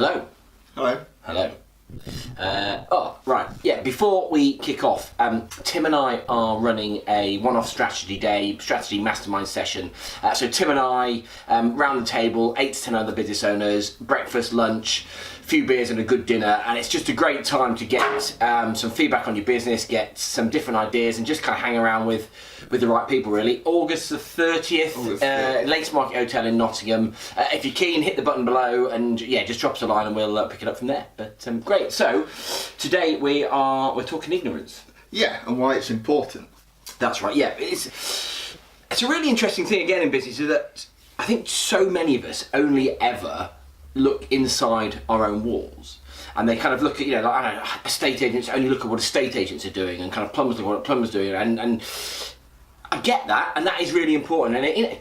Hello. Hello. Hello. Before we kick off, Tim and I are running a one-off strategy mastermind session. So Tim and I, round the table, 8 to 10 other business owners, breakfast, lunch, a few beers and a good dinner, and it's just a great time to get some feedback on your business, get some different ideas, and just kind of hang around with the right people, really. August the 30th, Lakes Market Hotel in Nottingham. If you're keen, hit the button below and just drop us a line and we'll pick it up from there. But great. So today we're talking ignorance. Yeah, and why it's important. That's right. Yeah, it's a really interesting thing again in business is that I think so many of us only ever look inside our own walls. And they kind of look at, I don't know, estate agents only look at what estate agents are doing, and kind of plumbers look at what plumbers are doing, and I get that, and that is really important. And again,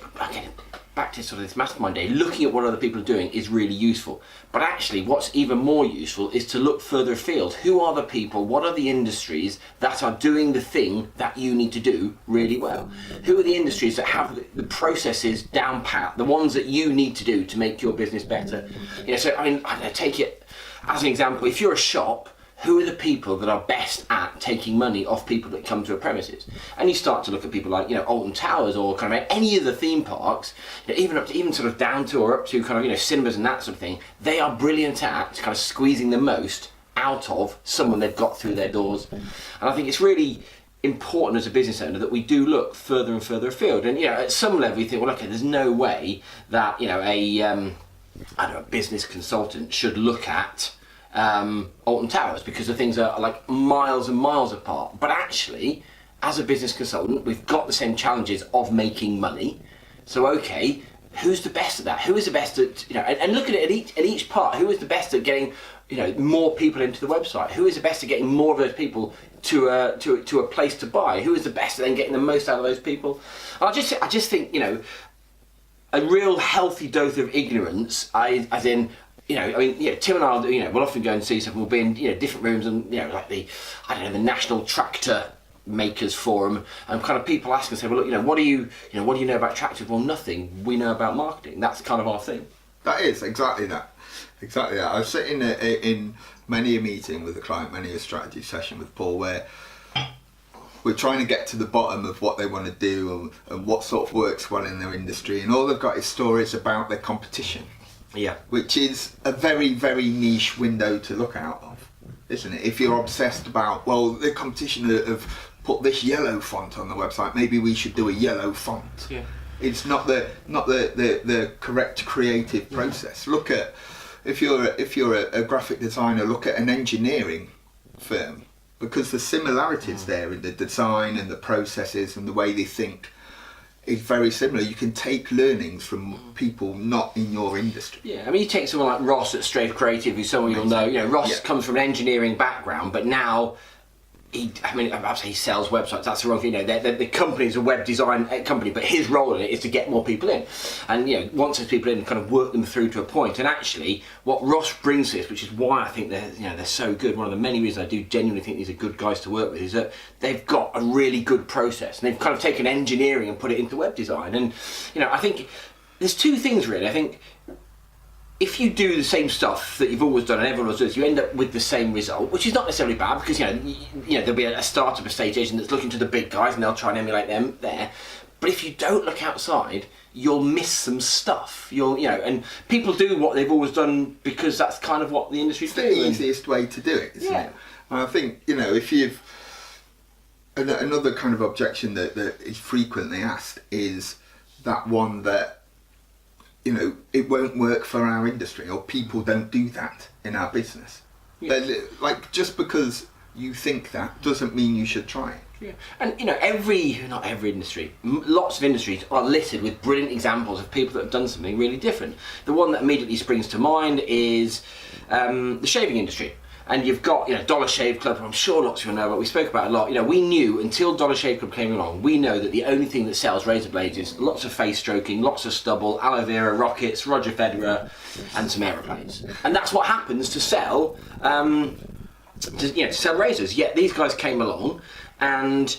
back to sort of this mastermind day, looking at what other people are doing is really useful. But actually, what's even more useful is to look further afield. Who are the people? What are the industries that are doing the thing that you need to do really well? Who are the industries that have the processes down pat, the ones that you need to do to make your business better? So I mean, I take it as an example. If you're a shop, who are the people that are best at taking money off people that come to a premises? And you start to look at people like, Alton Towers or kind of any of the theme parks, even sort of down to or up to kind of, cinemas and that sort of thing. They are brilliant at kind of squeezing the most out of someone they've got through their doors. And I think it's really important as a business owner that we do look further and further afield. And, at some level you think, well, okay, there's no way that, a business consultant should look at Alton Towers because the things are like miles and miles apart. But actually, as a business consultant, we've got the same challenges of making money. So okay, who's the best at that? Who is the best at, and look at it at each part. Who is the best at getting, more people into the website? Who is the best at getting more of those people to a place to buy? Who is the best at then getting the most out of those people? And I just think, a real healthy dose of ignorance, Tim and I, we'll often go and see stuff. We'll be in, different rooms, and like the National Tractor Makers Forum, and kind of people ask and say, well, look, what do you know about tractors? Well, nothing. We know about marketing. That's kind of our thing. That is exactly that. I was sitting in many a meeting with a client, many a strategy session with Paul, where we're trying to get to the bottom of what they want to do and what sort of works well in their industry, and all they've got is stories about their competition. Yeah. Which is a very, very niche window to look out of, isn't it? If you're obsessed about, well, the competition have put this yellow font on the website, maybe we should do a yellow font. Yeah. It's not the correct creative process. Look at, if you're a graphic designer, look at an engineering firm, because the similarities there in the design and the processes and the way they think is very similar. You can take learnings from people not in your industry. Yeah, I mean, you take someone like Ross at Strafe Creative, who's someone you'll know. Ross comes from an engineering background, but now perhaps he sells websites. That's the wrong thing. The company is a web design company, but his role in it is to get more people in. And once those people in, kind of work them through to a point. And actually, what Ross brings to this, which is why I think they're so good. One of the many reasons I do genuinely think these are good guys to work with is that they've got a really good process, and they've kind of taken engineering and put it into web design. And I think there's two things really. I think if you do the same stuff that you've always done and everyone else does, you end up with the same result, which is not necessarily bad, because there'll be a startup estate agent that's looking to the big guys and they'll try and emulate them there. But if you don't look outside, you'll miss some stuff. And people do what they've always done because that's kind of what the industry's doing. It's the easiest way to do it, isn't it? And I think, if you've... Another kind of objection that is frequently asked is that one that, it won't work for our industry, or people don't do that in our business. Yeah. Like, just because you think that doesn't mean you should try it. Yeah. And not every industry, lots of industries are littered with brilliant examples of people that have done something really different. The one that immediately springs to mind is the shaving industry. And you've got, Dollar Shave Club, I'm sure lots of you know, but we spoke about it a lot. We knew until Dollar Shave Club came along, we know that the only thing that sells razor blades is lots of face stroking, lots of stubble, aloe vera, rockets, Roger Federer, and some aeroplanes. And that's what happens to sell, to sell razors. Yet these guys came along and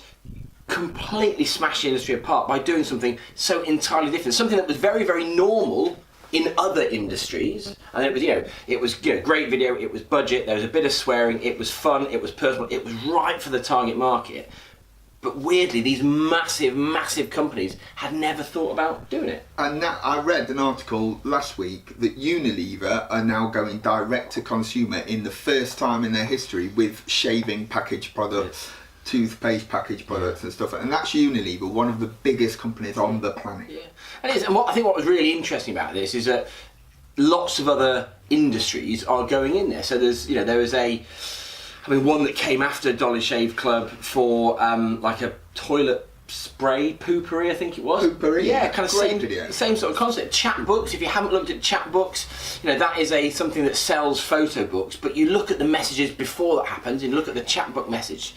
completely smashed the industry apart by doing something so entirely different. Something that was very, very normal in other industries, and it was, great video, it was budget, there was a bit of swearing, it was fun, it was personal, it was right for the target market. But weirdly, these massive companies had never thought about doing it. And that, I read an article last week that Unilever are now going direct to consumer in the first time in their history with shaving packaged products, toothpaste packaged products and stuff. And that's Unilever, one of the biggest companies on the planet. Yeah, and it is. And I think what was really interesting about this is that lots of other industries are going in there. So there's, one that came after Dolly Shave Club for like a toilet spray poopery, I think it was. Poopery? Yeah, kind of Great same sort of concept. Chapbooks, if you haven't looked at chapbooks, that is something that sells photo books, but you look at the messages before that happens and look at the chapbook message,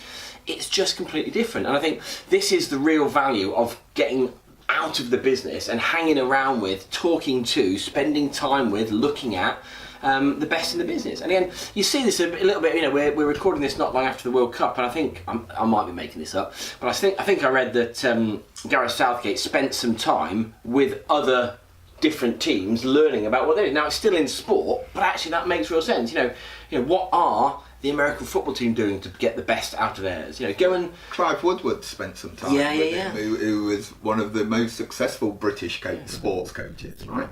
it's just completely different. And I think this is the real value of getting out of the business and hanging around with, talking to, spending time with, looking at the best in the business. And again, you see this a little bit. We're recording this not long after the World Cup, and I think I might be making this up, but I think I read that Gareth Southgate spent some time with other different teams learning about what they do. Now it's still in sport, but actually that makes real sense. What are the American football team doing to get the best out of theirs? Clive Woodward spent some time with him, who was one of the most successful British sports coaches, right?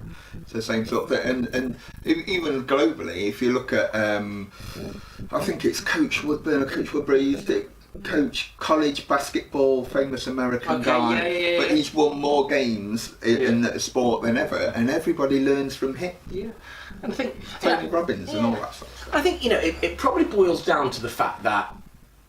So same sort of thing. And even globally, if you look at, I think it's Coach Woodburn, he used to coach college basketball, famous American guy, but he's won more games in the sport than ever, and everybody learns from him. Yeah. And I think Tony Robbins and all that sort of stuff. I think it probably boils down to the fact that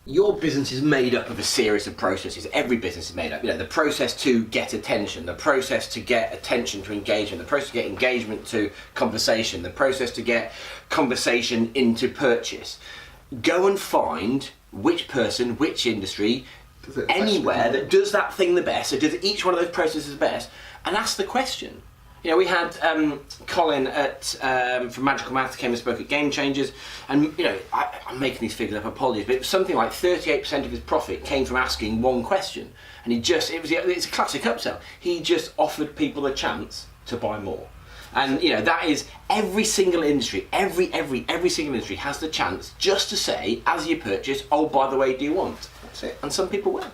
your business is made up of a series of processes. Every business is made up. The process to get attention, the process to get attention to engagement, the process to get engagement to conversation, the process to get conversation into purchase. Go and find which person, which industry, anywhere that does that thing the best, or does each one of those processes the best, and ask the question. We had Colin from Magical Maths came and spoke at Game Changers, and I'm making these figures up, apologies, but it was something like 38% of his profit came from asking one question, and it's a classic upsell. He just offered people a chance to buy more, and that is every single industry, every single industry has the chance just to say as you purchase, oh by the way, do you want? That's it, and some people will.